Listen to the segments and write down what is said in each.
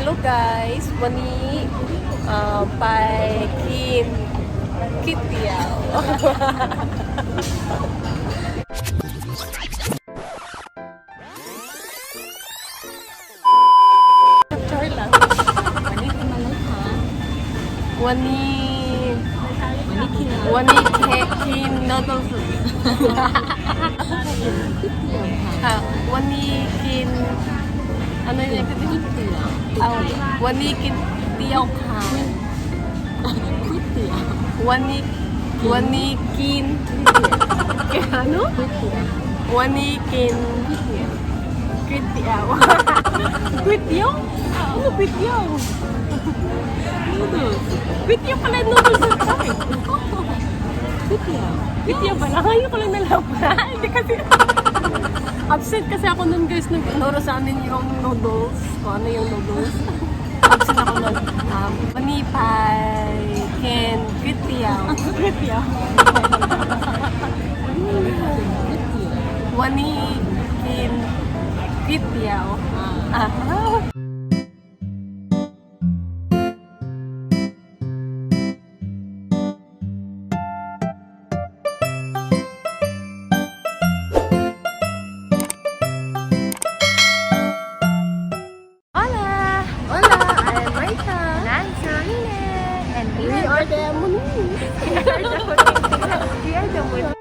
Hello guys! วันนี้ไปกินก๋วยเตี๋ยว ช่วยละวันนี้กินอะไรคะวันนี้กิน noodles ค่ะวันนี้กินอะไรเนี่ยก๋วยเตี๋ยววันนี้กินเตี๋ยวค่ะก๋วยเตี๋ยววันนี้กินanoวันนี้กินก๋วยเตี๋ยวก๋วยเตี๋ยวanoก๋วยเตี๋ยว noodlesก๋วยเตี๋ยวpala noodles sa Thaiก๋วยเตี๋ยวpala ngayon ko lang nalaman hindi kasi absent kasi ako nun guys nag-inoro sa amin yung noodles kung ano yung noodles absent ako nun manipay kenก๋วยเตี๋ยววันนี้กินก๋วยเตี๋ยวHola, I'm Maica. Nice, and We are the Moonies. we are the winner.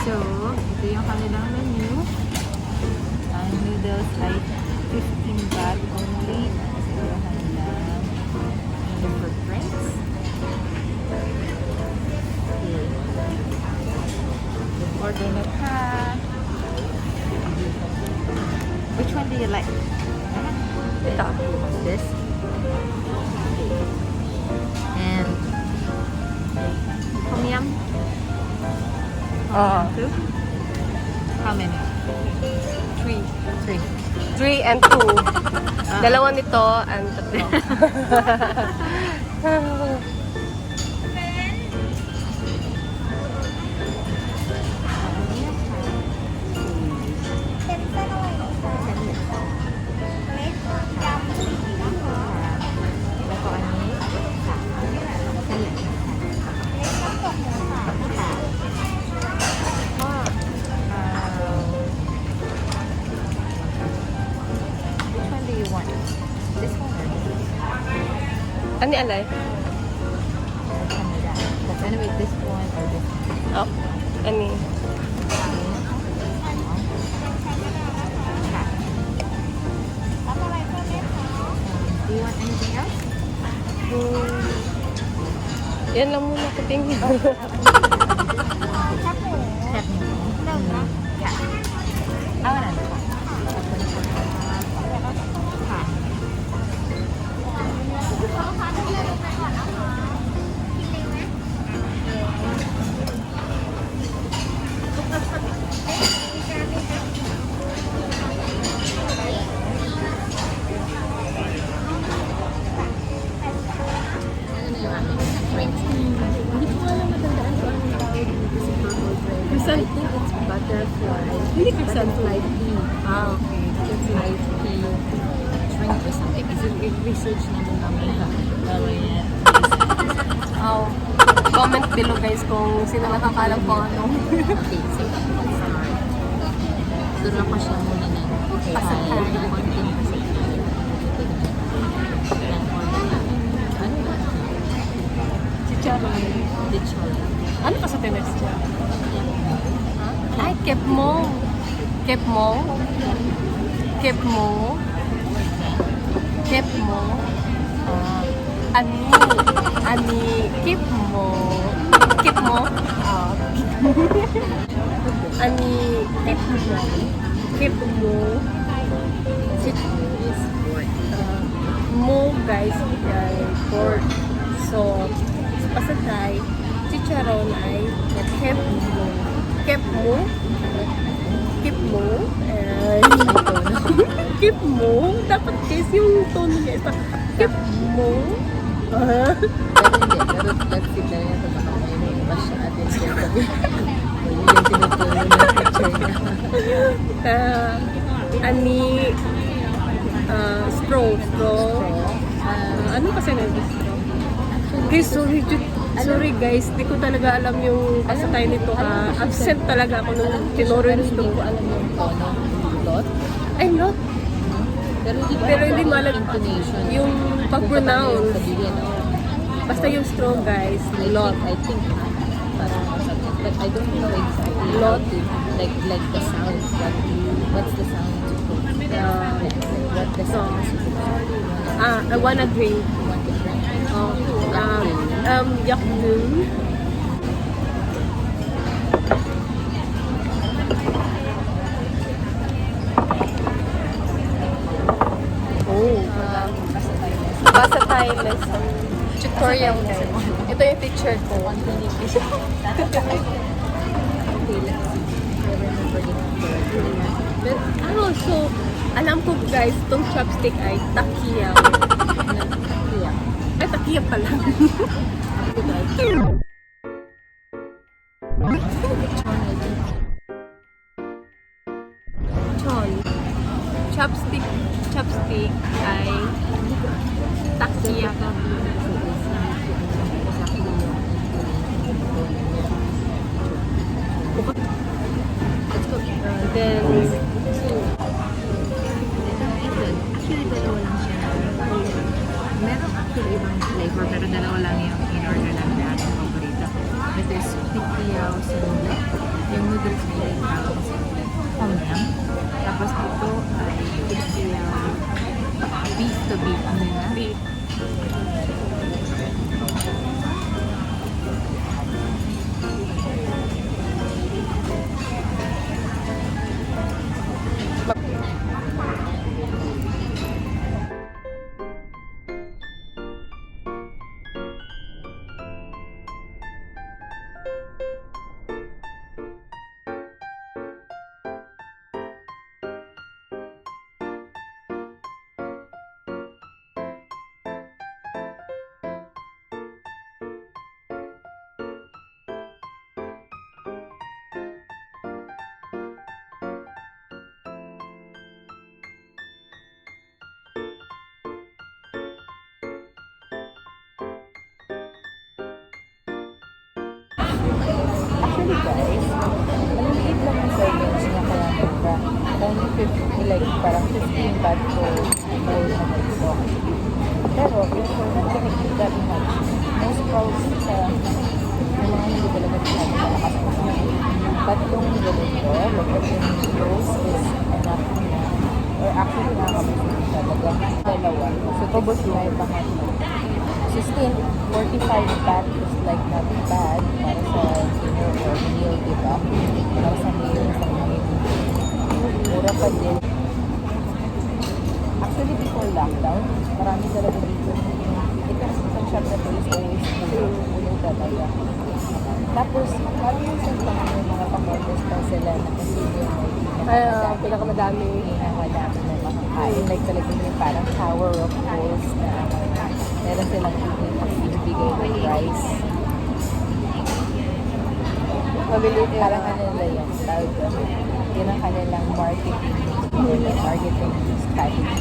So, ito yung kanilang menu. Ang noodles ay 15 baht only. So, yung kanilang for drinks. Okay. Order na ka. Which one do you like? Ito. This. And Tom Yum. Two? How many? Three. 3 and 2. Dalawa nito and tatlo. Ano alay? Anyway, this one or this one? Oh, ani. Do you want anything else? Yan lang muna ko tingin. drinks. Hindi ko alam matandaan kung anong tawag dito sa purple drink. I think it's butterfly. Hindi Butterfly tea. Okay. Butterfly tea drink or something. Kasi research naman namin ha. Mamaya. Oh. Comment below guys kung sino nakakalam po ano. Okay, so let's start. Dura pa siya muna ng Pasakay. konting pasakay. Ano ba? Chicharon. Lechon. Ano pa sa tinex siya? Ay, kep mo. Kep mo. Kep mo. Kep mo. Ani. Ani. Kep mo. Kep mo. Ani. Kep mo. Kep mo. Is pork. Mo guys ay pork. So, sa pasatay, chicharon ay kep mo. Kep mo. Kep mo. Kep mo. Dapat guys yung tono niya. Kep mo. Pero hindi. Pero that's it na yan. Baka may masyadin siya sabi. Yung tinuturo ng picture niya. Ani straw. Ano kasi na straw? Guys, sorry guys, di ko talaga alam yung pasatay nito ha. Absent talaga ako nung tinuro yung Hindi straw. ko alam yung tono. Lot. Ay, not. Pero hindi malag intonation. yung pag-pronounce. Sabihin, Basta yung straw guys, lot. I think parang something. But I don't know exactly. Lot. Like the sounds. What's the sound? What the sound? I wanna drink. What the drink? Yakdu. Oh, basa tayo lesson. Tutorial guys. Ito yung teacher ko. Okay, let's see. I remember it. But, so, alam ko guys, itong chopstick ay takiyaw. Yeah. Ay, takiyaw pala. Chon. Chopstick ay takiyaw. Then, Actually, dalawa lang siya. Meron actually ibang flavor, pero dalawa lang yung in-order namin na ating paborito. Ito is tiew sa noodle. Yung noodles ay tawag sa tom yum. Tapos ito ay tiew beef to beef. Ano na? beef. Actually guys, maliliit lang yung servings niya kaya mura. Only 50, like parang 15 baht for bowl na ganito. Pero if you're not gonna eat that much, most probably sa yung mga hindi talaga nakakalakas na tatlong ganito, like tatlong rolls is enough na. Or actually nakakabusog talaga. Dalawa. So tubos na yung pangatlo. So still, 45 baht is like not bad para sa dinner or meal, diba? Para sa meal, sa meal. Mura pa din. Actually, before lockdown, marami talaga dito. Itong shop na to is always puno talaga. Tapos, marami yung sa mga pang-orders pa sila na kasi yung Pinakamadami. pinakamadami na makakain. Like talaga yung parang tower of bowls na meron silang big nagbibigay ng rice. Mabilit yun. Parang ano nila yan, tawag doon. Yun ang kanilang marketing strategy.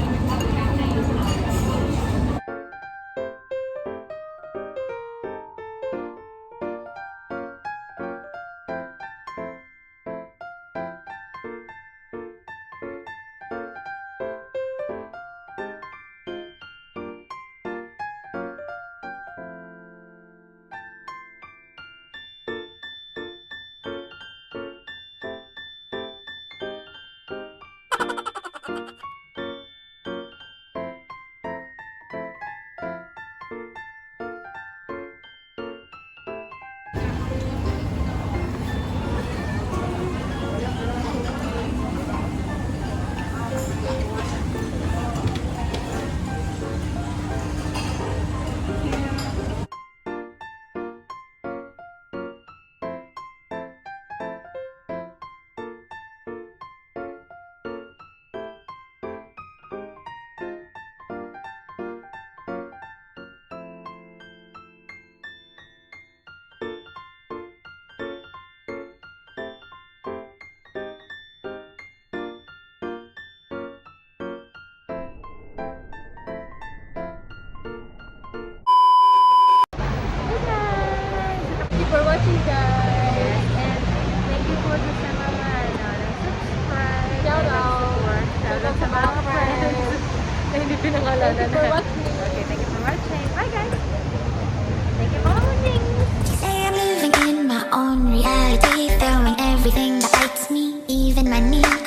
Thank you for watching, guys, and thank you for the mga subscribe. Shout out. Shout out sa mga friends. Na hindi pinangalanan. Thank you for watching. Okay, thank you for watching. Bye, guys. Thank you for watching. Say I'm living in my own reality, throwing everything that bites me, even my knees.